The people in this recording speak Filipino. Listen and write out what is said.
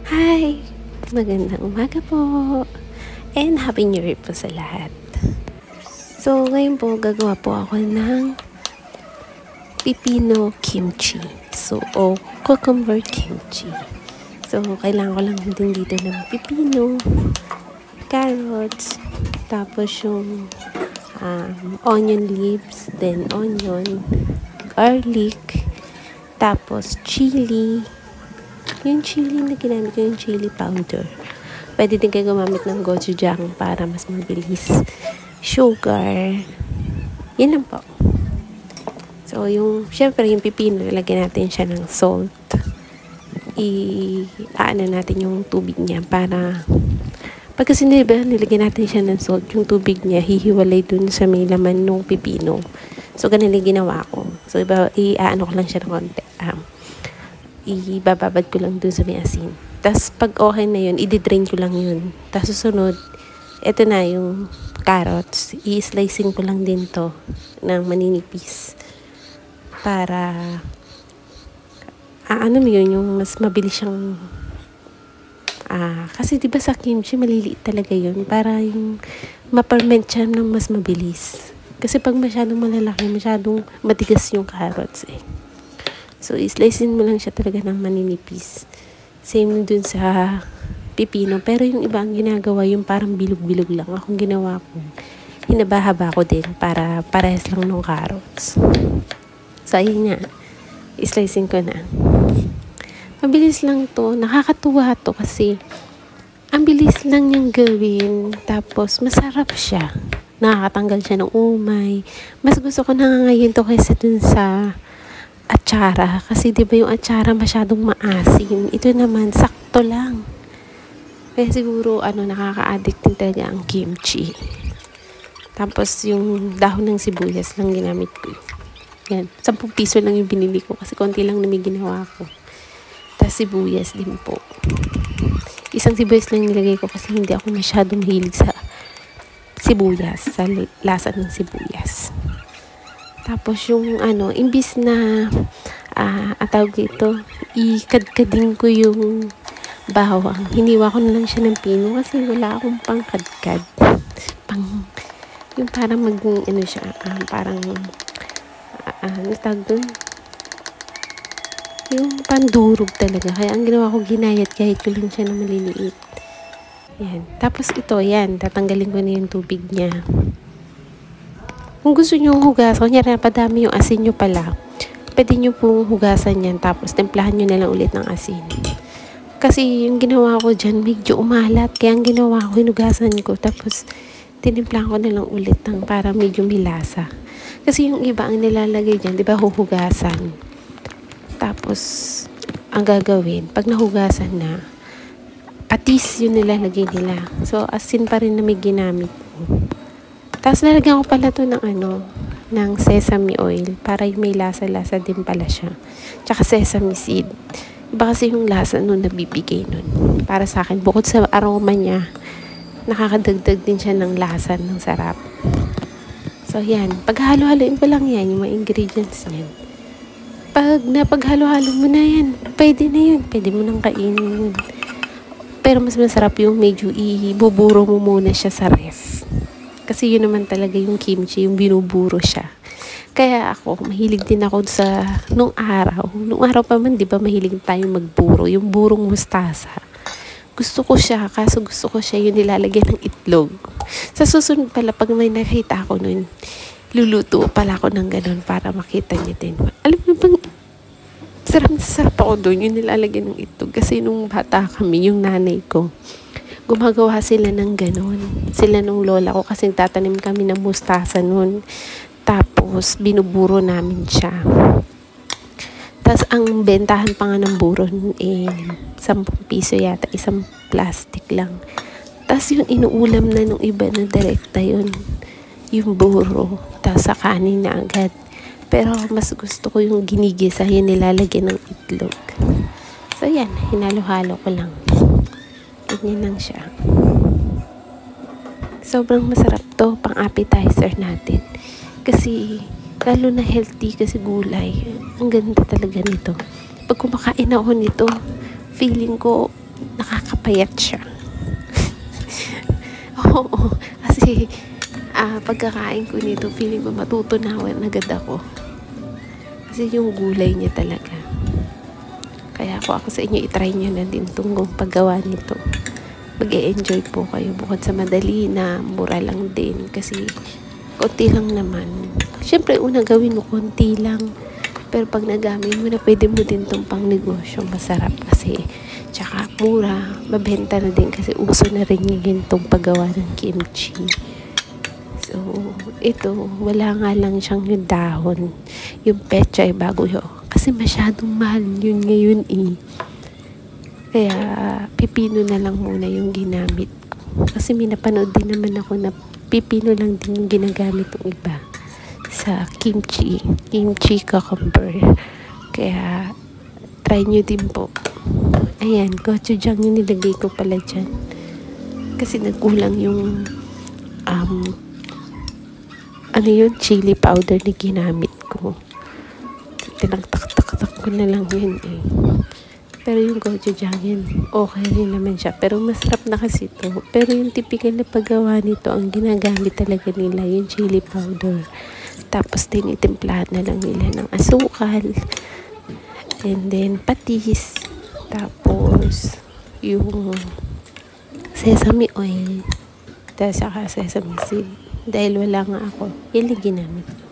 Hi! Magandang umaga po! And Happy New Year po sa lahat. So, ngayon po, gagawa po ako ng pipino kimchi. So, o cucumber kimchi. So, kailangan ko lang din dito ng pipino, carrots, tapos yung onion leaves, then onion, garlic, tapos chili. Yung chili na ginamit ko, yung chili powder. Pwede din kayo gumamit ng gochujang para mas mabilis. Sugar. Yan lang po. So, syempre yung pipino, lalagyan natin siya ng salt. Aano natin yung tubig niya para pagkasi nilagyan natin siya ng salt, yung tubig niya hihiwalay dun sa may laman ng pipino. So, ganun yung ginawa ko. So, iaano ko lang siya ng konti. Ibababad ko lang dun sa may asin. Tapos, pag okay na yun, i-drain ko lang yun. Tapos, susunod, ito na yung carrots. I-slicing ko lang din to ng maninipis. Para, ano mo yun, yung mas mabilis siyang, kasi diba sa kimchi, maliliit talaga yun. Para yung ma-ferment siya ng mas mabilis. Kasi pag masyadong malalaki, masyadong matigas yung carrots eh. So, i-slicein mo lang siya talaga ng maninipis. Same dun sa pipino. Pero yung iba ang ginagawa, yung parang bilog-bilog lang. Akong ginawa ko, hinaba-haba ko din para parehas lang ng carrots. So, ayun nga. I-slicing ko na. Mabilis lang to. Nakakatuwa to kasi ang bilis lang niyang gawin. Tapos, masarap siya. Nakakatanggal siya ng umay. Mas gusto ko na ngayon to kaysa dun sa atsara. Kasi diba yung atsara masyadong maasim. Ito naman, sakto lang. Kaya siguro, nakaka-addict din talaga ang kimchi. Tapos, yung dahon ng sibuyas lang ginamit ko. Yan. 10 piso lang yung binili ko. Kasi konti lang na may ginawa ko. Tapos, sibuyas din po. Isang sibuyas lang nilagay ko kasi hindi ako masyadong mahilig sa sibuyas. Sa lasa ng sibuyas. Tapos yung imbis na atawag dito, ikadkadin ko yung bawang. Hiniwa ko na lang siya ng pino kasi wala akong pangkadkad. Yung parang maging siya, parang tawag dun? Yung pandurog talaga. Kaya ang ginawa ko, ginayat kahit ko lang siya na maliliit. Yan. Tapos ito, yan. Tatanggalin ko na yung tubig niya. Kung gusto nyo hugasan, kunyari napadami yung asin nyo pala, pwede nyo pong hugasan yan, tapos templahan nyo na lang ulit ng asin. Kasi yung ginawa ko dyan, medyo umalat, kaya ang ginawa ko, hinugasan ko, tapos tinimplahan ko na lang ulit para medyo milasa. Kasi yung iba ang nilalagay dyan, di ba huhugasan. Tapos, ang gagawin, pag nahugasan na, patis yung nilalagay nila. So, asin pa rin na may ginamit ko. Tapos nalagyan ko pala to ng sesame oil para may lasa-lasa din pala siya. Tsaka sesame seed. Iba kasi yung lasa nun nabibigay nun. Para sa akin, bukod sa aroma niya, nakakadagdag din siya ng lasa ng sarap. So yan, paghalo-haloin ko lang yan, yung mga ingredients niyan. Pag napaghalo-halo mo na yan, pwede na yun. Pwede mo nang kainin yun. Pero mas masarap yung medyo ibuburo mo muna siya sa ref. Kasi yun naman talaga yung kimchi, yung binuburo siya. Kaya ako, mahilig din ako nung araw. Nung araw pa man, di ba, mahilig tayo magburo. Yung burong mustasa. Gusto ko siya, kaso gusto ko siya yung nilalagyan ng itlog. Sa susunod pala, pag may nakita ako nun, luluto pala ako ng ganun para makita niyo din. Alam mo bang, sarap ako doon, yung nilalagyan ng itlog. Kasi nung bata kami, yung nanay ko, gumagawa sila ng ganon. Sila nung lola ko kasi tatanim kami ng mustasa nun. Tapos, binuburo namin siya. Tapos, ang bentahan pa nga ng buro 10 piso yata. Isang plastic lang. Tapos, yung inuulam na nung iba na direkta yun. Yung buro. Tapos, sa kanin na agad. Pero, mas gusto ko yung ginigisa. Yung nilalagyan ng itlog. So, yan. Hinalo-halo ko lang. Ganyan lang siya. Sobrang masarap to, pang appetizer natin. Kasi, lalo na healthy kasi gulay. Ang ganda talaga nito. Pag kumakain ako nito, feeling ko nakakapayat siya. Oo, kasi pagkakain ko nito, feeling ko matutunawan agad ako. Kasi yung gulay niya talaga. Kaya ako sa inyo, itry nyo na din itong paggawa nito. Mag-e-enjoy po kayo. Bukod sa madali na, mura lang din. Kasi konti lang naman. Siyempre, una gawin mo, konti lang. Pero pag nagamit mo na, pwede mo din itong pang negosyo. Masarap kasi. Tsaka mura. Mabenta na din kasi uso na rin yun itong paggawa ng kimchi. So, ito, wala nga lang siyang yung dahon. Yung petsa ay bago yun. Kasi masyadong mahal yun ngayon eh. Kaya, pipino na lang muna yung ginamit ko. Kasi may napanood din naman ako na pipino lang din yung ginagamit ng iba sa kimchi cucumber. Kaya, try nyo din po. Ayan, gochujang yung nilagay ko pala dyan. Kasi nagkulang yung chili powder na ginamit ko. Tinagtak-tak ko na lang yun eh. Pero yung gochujang yun, okay rin naman siya. Pero masarap na kasi ito. Pero yung typical na paggawa nito, ang ginagamit talaga nila yung chili powder. Tapos tinitimplahan na lang nila ng asukal. And then patis. Tapos yung sesame oil. Tapos saka sesame seed. Dahil wala nga ako, yan yung ginamit ko.